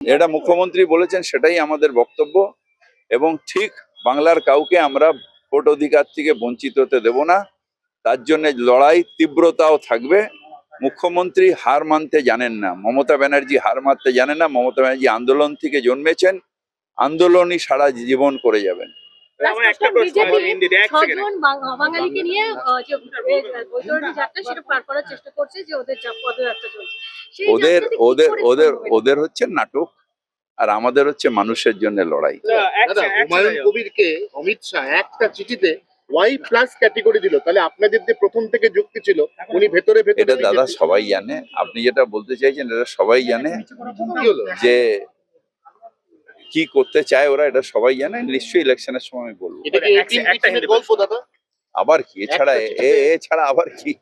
এটা মুখ্যমন্ত্রী বলেছেন, সেটাই আমাদের বক্তব্য। এবং ঠিক বাংলার কাউকে আমরা ভোট অধিকার থেকে বঞ্চিত হতে দেব না। তার জন্য লড়াই তীব্রতাও থাকবে। মুখ্যমন্ত্রী হার মানতে জানেন না, মমতা ব্যানার্জি হার মানতে জানেন না। মমতা ব্যানার্জি আন্দোলন থেকে জন্মেছেন, আন্দোলনই সারা জীবন করে যাবেন। বাঙালিকে নিয়ে যে বৈতরণী যাত্রা সেটা পার করার চেষ্টা করছে, যে ওদের পদযাত্রা চলছে, ওদের ওদের ওদের ওদের হচ্ছে নাটক, আর আমাদের হচ্ছে মানুষের জন্য লড়াই। দাদা, হুমায়ুন কবিরকে অমিত শাহ একটা চিঠিতে ওয়াই প্লাস ক্যাটেগরি দিল, তাহলে আপনাদের যে প্রথম থেকে যুক্তি ছিল উনি ভেতরে এটা দাদা সবাই জানে, আপনি যেটা বলতে চাইছেন এটা সবাই জানে যে কি করতে চায় ওরা, এটা সবাই জানে। নিশ্চয়ই ইলেকশনের সময় বলবো। এটা কি গল্প দাদা? আবার কি এছাড়া, এছাড়া আবার কি?